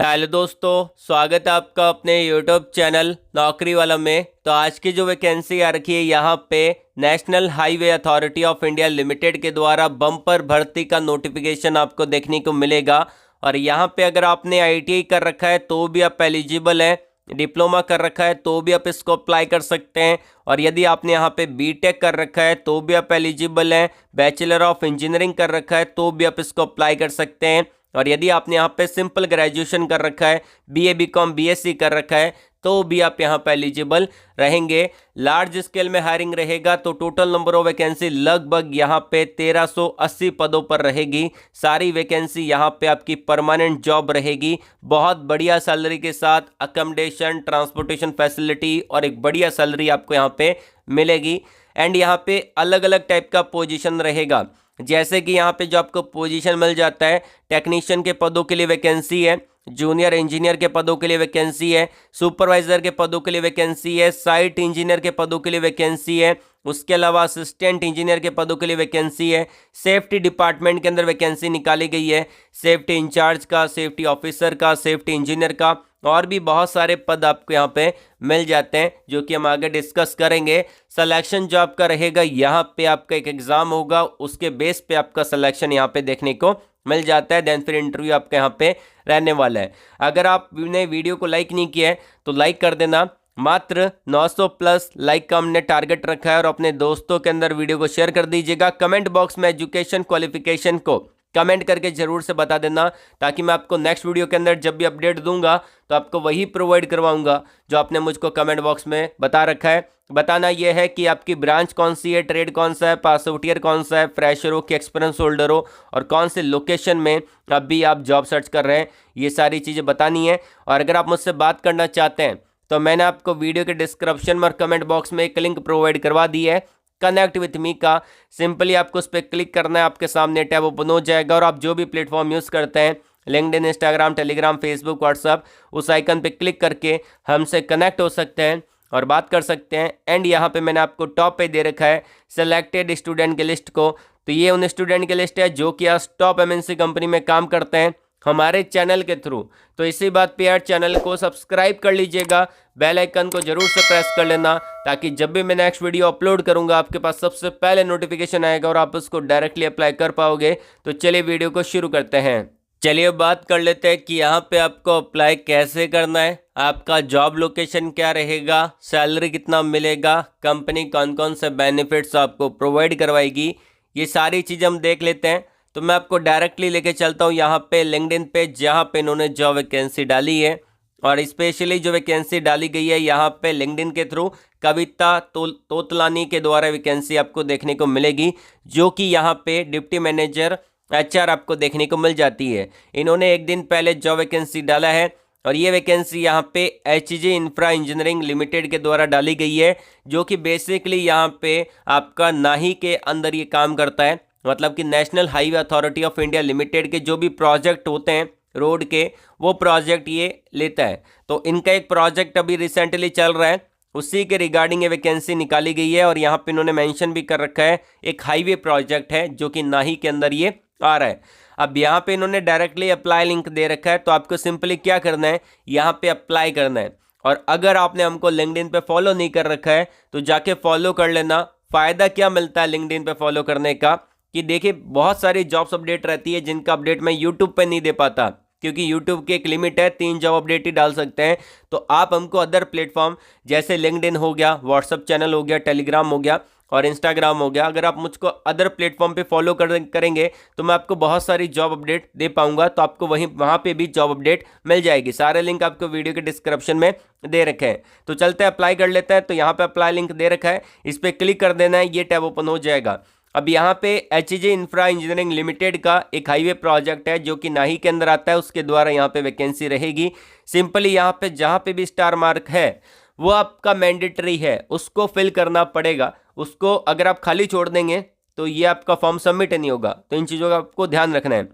Hello दोस्तों, स्वागत है आपका अपने यूट्यूब चैनल नौकरी वाला में। तो आज की जो वैकेंसी आ रखी है यहाँ पे national highway authority of India limited के द्वारा बम्पर भर्ती का नोटिफिकेशन आपको देखने को मिलेगा। और यहाँ पे अगर आपने आईटीआई कर रखा है तो भी आप एलिजिबल हैं, डिप्लोमा कर रखा है तो भी आप इसको अप्लाई कर सकते हैं। और यदि आपने यहाँ पे बीटेक कर रखा है तो भी आप एलिजिबल हैं, बैचलर ऑफ इंजीनियरिंग कर रखा है तो भी आप इसको अप्लाई कर सकते हैं। और यदि आपने यहाँ पे सिंपल ग्रेजुएशन कर रखा है, बीए बीकॉम बीएससी कर रखा है तो भी आप यहाँ पे एलिजिबल रहेंगे। लार्ज स्केल में हायरिंग रहेगा तो टोटल नंबर ऑफ वैकेंसी लगभग यहाँ पे 1380 पदों पर रहेगी। सारी वैकेंसी यहाँ पे आपकी परमानेंट जॉब रहेगी, बहुत बढ़िया सैलरी के साथ, अकोमोडेशन, ट्रांसपोर्टेशन फैसिलिटी और एक बढ़िया सैलरी आपको यहाँ पे मिलेगी। एंड यहाँ पे अलग अलग टाइप का पोजीशन रहेगा, जैसे कि यहाँ पे जो आपको पोजीशन मिल जाता है, टेक्नीशियन के पदों के लिए वैकेंसी है, जूनियर इंजीनियर के पदों के लिए वैकेंसी है, सुपरवाइजर के पदों के लिए वैकेंसी है, साइट इंजीनियर के पदों के लिए वैकेंसी है, उसके अलावा असिस्टेंट इंजीनियर के पदों के लिए वैकेंसी है, सेफ्टी डिपार्टमेंट के अंदर वैकेंसी निकाली गई है, सेफ्टी इंचार्ज का, सेफ्टी ऑफिसर का, सेफ्टी इंजीनियर का, और भी बहुत सारे पद आपको यहाँ पे मिल जाते हैं जो कि हम आगे डिस्कस करेंगे। सिलेक्शन जो आपका रहेगा, यहाँ पे आपका एक एग्जाम होगा, उसके बेस पे आपका सिलेक्शन यहाँ पे देखने को मिल जाता है। देन फिर इंटरव्यू आपका यहाँ पे रहने वाला है। अगर आपने वीडियो को लाइक नहीं किया है तो लाइक कर देना, मात्र 900 प्लस लाइक का हमने टारगेट रखा है। और अपने दोस्तों के अंदर वीडियो को शेयर कर दीजिएगा। कमेंट बॉक्स में एजुकेशन क्वालिफिकेशन को कमेंट करके जरूर से बता देना, ताकि मैं आपको नेक्स्ट वीडियो के अंदर जब भी अपडेट दूंगा तो आपको वही प्रोवाइड करवाऊंगा जो आपने मुझको कमेंट बॉक्स में बता रखा है। बताना यह है कि आपकी ब्रांच कौन सी है, ट्रेड कौन सा है, पास आउट ईयर कौन सा है, फ्रेशर हो कि एक्सपीरियंस होल्डर हो, और कौन से लोकेशन में अभी आप जॉब सर्च कर रहे हैं, ये सारी चीज़ें बतानी है। और अगर आप मुझसे बात करना चाहते हैं तो मैंने आपको वीडियो के डिस्क्रिप्शन में और कमेंट बॉक्स में एक लिंक प्रोवाइड करवा दी है, कनेक्ट विथ मी का। सिंपली आपको उस पर क्लिक करना है, आपके सामने टैब ओपन हो जाएगा। और आप जो भी प्लेटफॉर्म यूज़ करते हैं, LinkedIn, Instagram, Telegram, Facebook, WhatsApp, उस आइकन पे क्लिक करके हमसे कनेक्ट हो सकते हैं और बात कर सकते हैं। एंड यहाँ पे मैंने आपको टॉप पे दे रखा है सेलेक्टेड स्टूडेंट के लिस्ट को। तो ये उन स्टूडेंट की लिस्ट है जो कि आज टॉप एमएनसी कंपनी में काम करते हैं हमारे चैनल के थ्रू। तो इसी बात पे यार चैनल को सब्सक्राइब कर लीजिएगा, बेल आइकन को जरूर से प्रेस कर लेना, ताकि जब भी मैं नेक्स्ट वीडियो अपलोड करूंगा आपके पास सबसे पहले नोटिफिकेशन आएगा और आप उसको डायरेक्टली अप्लाई कर पाओगे। तो चलिए वीडियो को शुरू करते हैं। चलिए बात कर लेते हैं कि यहाँ पे आपको अप्लाई कैसे करना है, आपका जॉब लोकेशन क्या रहेगा, सैलरी कितना मिलेगा, कंपनी कौन कौन से बेनिफिट्स आपको प्रोवाइड करवाएगी, ये सारी चीज़ें हम देख लेते हैं। तो मैं आपको डायरेक्टली लेके चलता हूँ यहाँ पे लिंक्डइन पे, जहाँ पे इन्होंने जॉब वैकेंसी डाली है। और स्पेशली जो वैकेंसी डाली गई है यहाँ पे लिंक्डइन के थ्रू कविता तोतलानी के द्वारा वैकेंसी आपको देखने को मिलेगी, जो कि यहाँ पे डिप्टी मैनेजर एचआर आपको देखने को मिल जाती है। इन्होंने एक दिन पहले जॉब वैकेंसी डाला है और ये वैकेंसी यहाँ पे एचजी इंफ्रा इंजीनियरिंग लिमिटेड के द्वारा डाली गई है, जो कि बेसिकली यहाँ पे आपका नाही के अंदर ये काम करता है। मतलब कि national highway authority of India limited के जो भी प्रोजेक्ट होते हैं रोड के, वो प्रोजेक्ट ये लेता है। तो इनका एक प्रोजेक्ट अभी रिसेंटली चल रहा है, उसी के रिगार्डिंग ये वैकेंसी निकाली गई है। और यहाँ पे इन्होंने मेंशन भी कर रखा है, एक हाईवे प्रोजेक्ट है जो कि नाही के अंदर ये आ रहा है। अब यहाँ पे इन्होंने डायरेक्टली अप्लाई लिंक दे रखा है, तो आपको सिंपली क्या करना है, यहाँ पे अप्लाई करना है। और अगर आपने हमको लिंक्डइन पे फॉलो नहीं कर रखा है तो जाके फॉलो कर लेना। फ़ायदा क्या मिलता है लिंक्डइन पे फॉलो करने का, कि देखिए बहुत सारी जॉब्स अपडेट रहती है जिनका अपडेट मैं यूट्यूब पे नहीं दे पाता, क्योंकि यूट्यूब की एक लिमिट है, 3 जॉब अपडेट ही डाल सकते हैं। तो आप हमको अदर प्लेटफॉर्म जैसे लिंक्डइन हो गया, व्हाट्सअप चैनल हो गया, टेलीग्राम हो गया और इंस्टाग्राम हो गया, अगर आप मुझको अदर प्लेटफॉर्म पे फॉलो करेंगे तो मैं आपको बहुत सारी जॉब अपडेट दे पाऊंगा। तो आपको वहाँ पे भी जॉब अपडेट मिल जाएगी। सारे लिंक आपको वीडियो के डिस्क्रिप्शन में दे रखे हैं। तो चलते हैं अप्लाई कर लेते हैं। तो यहाँ पे अप्लाई लिंक दे रखा है, इस पर क्लिक कर देना है, ये टैब ओपन हो जाएगा। अब यहाँ पे एचजी इंफ्रा इंजीनियरिंग लिमिटेड का एक हाईवे प्रोजेक्ट है जो कि नाही के अंदर आता है, उसके द्वारा यहाँ पे वैकेंसी रहेगी। सिंपली यहाँ पे जहाँ पे भी स्टार मार्क है वो आपका मैंडेटरी है, उसको फिल करना पड़ेगा। उसको अगर आप खाली छोड़ देंगे तो ये आपका फॉर्म सबमिट नहीं होगा। तो इन चीज़ों का आपको ध्यान रखना है।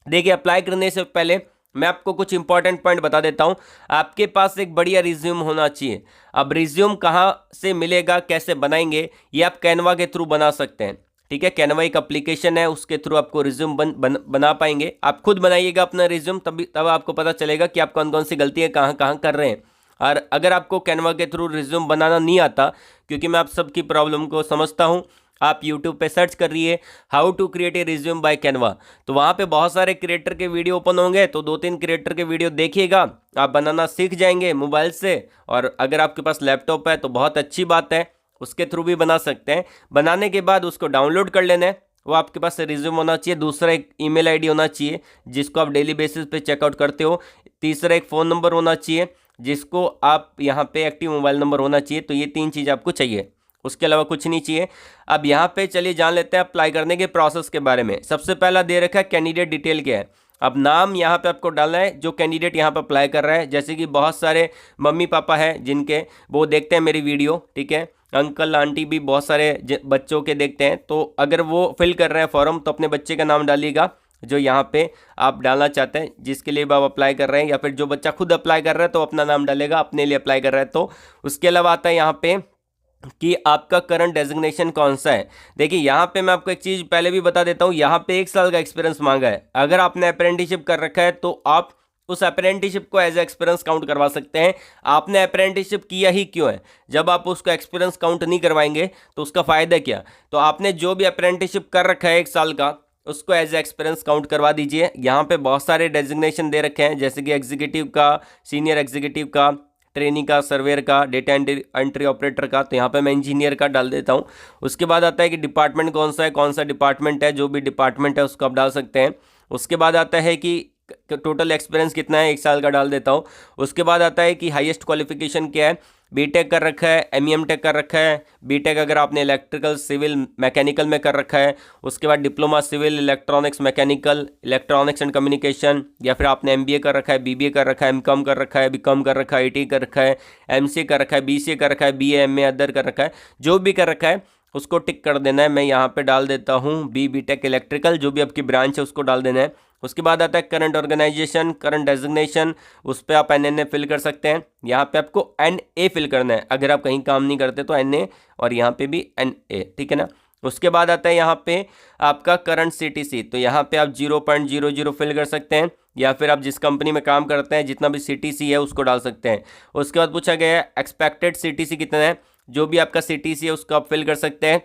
देखिए अप्लाई करने से पहले मैं आपको कुछ इंपॉर्टेंट पॉइंट बता देता हूं। आपके पास एक बढ़िया रिज्यूम होना चाहिए। अब रिज्यूम कहाँ से मिलेगा, कैसे बनाएंगे, ये आप कैनवा के थ्रू बना सकते हैं। ठीक है। कैनवा एक एप्लीकेशन है, उसके थ्रू आपको रिज्यूम बना पाएंगे। आप खुद बनाइएगा अपना रिज्यूम, तब आपको पता चलेगा कि आप कौन कौन सी गलतियाँ कहाँ कहाँ कर रहे हैं। और अगर आपको कैनवा के थ्रू रिज्यूम बनाना नहीं आता, क्योंकि मैं आप सबकी प्रॉब्लम को समझता हूँ, आप YouTube पे सर्च कर रही है how to create a resume by Canva, तो वहाँ पे बहुत सारे क्रिएटर के वीडियो ओपन होंगे, तो 2-3 क्रिएटर के वीडियो देखिएगा, आप बनाना सीख जाएंगे मोबाइल से। और अगर आपके पास लैपटॉप है तो बहुत अच्छी बात है, उसके थ्रू भी बना सकते हैं। बनाने के बाद उसको डाउनलोड कर लेना है, वो आपके पास रिज्यूम होना चाहिए। दूसरा एक ईमेल आईडी होना चाहिए जिसको आप डेली बेसिस पे चेकआउट करते हो। तीसरा एक फ़ोन नंबर होना चाहिए जिसको आप यहाँ पे एक्टिव मोबाइल नंबर होना चाहिए। तो ये 3 चीज़ आपको चाहिए, उसके अलावा कुछ नहीं चाहिए। अब यहाँ पे चलिए जान लेते हैं अप्लाई करने के प्रोसेस के बारे में। सबसे पहला दे रखा है कैंडिडेट डिटेल क्या है। अब नाम यहाँ पे आपको डालना है जो कैंडिडेट यहाँ पे अप्लाई कर रहा है। जैसे कि बहुत सारे मम्मी पापा हैं जिनके वो देखते हैं मेरी वीडियो, ठीक है, अंकल आंटी भी बहुत सारे बच्चों के देखते हैं। तो अगर वो फिल कर रहे हैं फॉर्म तो अपने बच्चे का नाम डालिएगा जो यहाँ पे आप डालना चाहते हैं, जिसके लिए आप अप्लाई कर रहे हैं। या फिर जो बच्चा खुद अप्लाई कर रहा है तो अपना नाम डालेगा, अपने लिए अप्लाई कर रहा है तो। उसके अलावा आता है यहाँ पे कि आपका करंट डेजिग्नेशन कौन सा है। देखिए यहाँ पे मैं आपको एक चीज़ पहले भी बता देता हूँ, यहाँ पे 1 साल का एक्सपीरियंस मांगा है। अगर आपने अप्रेंटिसशिप कर रखा है तो आप उस अप्रेंटिसशिप को एज एक्सपीरियंस काउंट करवा सकते हैं। आपने अप्रेंटिसशिप किया ही क्यों है, जब आप उसको एक्सपीरियंस काउंट नहीं करवाएंगे तो उसका फ़ायदा क्या। तो आपने जो भी अप्रेंटिसशिप कर रखा है 1 साल का, उसको एज एक्सपीरियंस काउंट करवा दीजिए। यहाँ पे बहुत सारे डेजिग्नेशन दे रखे हैं, जैसे कि एग्जीक्यूटिव का, सीनियर एग्जीक्यूटिव का, ट्रेनी का, सर्वेयर का, डेटा एंट्री ऑपरेटर का। तो यहाँ पे मैं इंजीनियर का डाल देता हूँ। उसके बाद आता है कि डिपार्टमेंट कौन सा है, कौन सा डिपार्टमेंट है, जो भी डिपार्टमेंट है उसको आप डाल सकते हैं। उसके बाद आता है कि टोटल एक्सपीरियंस कितना है, 1 साल का डाल देता हूँ। उसके बाद आता है कि हाईएस्ट क्वालिफिकेशन क्या है, बीटेक कर रखा है, एमईएम टेक कर रखा है। बीटेक अगर आपने इलेक्ट्रिकल सिविल मैकेनिकल में कर रखा है, उसके बाद diploma civil electronics mechanical electronics and communication, या फिर आपने एमबीए कर रखा है, बीबीए कर रखा है, एमकॉम कर रखा है, बीकॉम कर रखा है, आईटी कर रखा है, एमसीए कर रखा है, बीसीए कर रखा है, बीए एमए अदर कर रखा है, जो भी कर रखा है उसको टिक कर देना है। मैं यहाँ पे डाल देता हूँ बीटेक इलेक्ट्रिकल, जो भी आपकी ब्रांच है उसको डाल देना है। उसके बाद आता है करंट ऑर्गेनाइजेशन, करंट डेजिग्नेशन, उस पर आप एनए फिल कर सकते हैं। यहाँ पे आपको एनए फिल करना है, अगर आप कहीं काम नहीं करते तो एनए, और यहाँ पे भी एनए, ठीक है ना। उसके बाद आता है यहाँ पे आपका करंट सीटीसी, तो यहाँ पे आप 0.00 फिल कर सकते हैं, या फिर आप जिस कंपनी में काम करते हैं जितना भी सीटीसी है उसको डाल सकते हैं। उसके बाद पूछा गया है एक्सपेक्टेड सीटीसी कितना है, जो भी आपका सीटीसी है उसको आप फिल कर सकते हैं,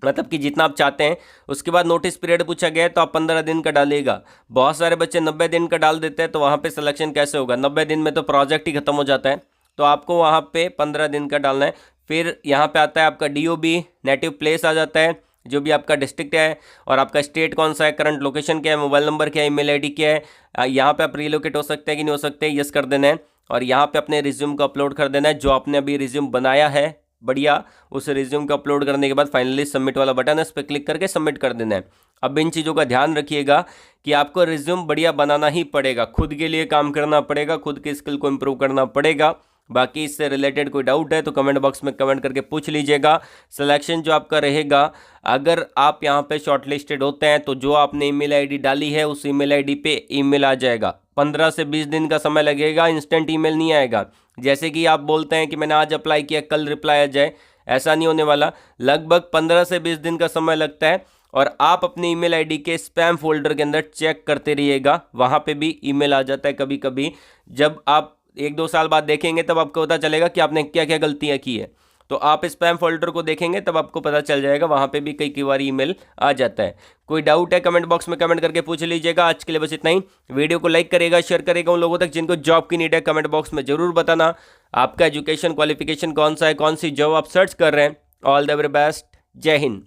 मतलब कि जितना आप चाहते हैं। उसके बाद नोटिस पीरियड पूछा गया है तो आप 15 दिन का डालिएगा। बहुत सारे बच्चे 90 दिन का डाल देते हैं, तो वहाँ पे सिलेक्शन कैसे होगा, 90 दिन में तो प्रोजेक्ट ही खत्म हो जाता है। तो आपको वहाँ पे 15 दिन का डालना है। फिर यहाँ पे आता है आपका डीओबी, नेटिव प्लेस आ जाता है, जो भी आपका डिस्ट्रिक्ट है, और आपका स्टेट कौन सा है, करंट लोकेशन क्या है, मोबाइल नंबर क्या है, ईमेल आईडी क्या है। यहाँ पे आप रिलोकेट हो सकते हैं कि नहीं हो सकते, यस कर देना है। और यहाँ पे अपने रिज्यूम को अपलोड कर देना है, जो आपने अभी रिज्यूम बनाया है बढ़िया, उस रिज्यूम को अपलोड करने के बाद फाइनली सबमिट वाला बटन है, इस पर क्लिक करके सबमिट कर देना है। अब इन चीज़ों का ध्यान रखिएगा कि आपको रिज्यूम बढ़िया बनाना ही पड़ेगा, खुद के लिए काम करना पड़ेगा, खुद की स्किल को इम्प्रूव करना पड़ेगा। बाकी इससे रिलेटेड कोई डाउट है तो कमेंट बॉक्स में कमेंट करके पूछ लीजिएगा। सिलेक्शन जो आपका रहेगा, अगर आप यहाँ पे शॉर्टलिस्टेड होते हैं तो जो आपने ईमेल आईडी डाली है उस ईमेल आईडी पे ईमेल आ जाएगा। 15 से 20 दिन का समय लगेगा, इंस्टेंट ईमेल नहीं आएगा। जैसे कि आप बोलते हैं कि मैंने आज अप्लाई किया कल रिप्लाई आ जाए, ऐसा नहीं होने वाला। लगभग 15 से 20 दिन का समय लगता है। और आप अपनी ईमेल आईडी के स्पैम फोल्डर के अंदर चेक करते रहिएगा, वहाँ पे भी ईमेल आ जाता है कभी कभी। जब आप 1-2 साल बाद देखेंगे तब आपको पता चलेगा कि आपने क्या क्या गलतियाँ की है। तो आप स्पैम फोल्डर को देखेंगे तब आपको पता चल जाएगा, वहाँ पे भी कई बार ईमेल आ जाता है। कोई डाउट है कमेंट बॉक्स में कमेंट करके पूछ लीजिएगा। आज के लिए बस इतना ही। वीडियो को लाइक करेगा, शेयर करेगा उन लोगों तक जिनको जॉब की नीड है। कमेंट बॉक्स में जरूर बताना आपका एजुकेशन क्वालिफिकेशन कौन सा है, कौन सी जॉब आप सर्च कर रहे हैं। ऑल द वेरी बेस्ट, जय हिंद।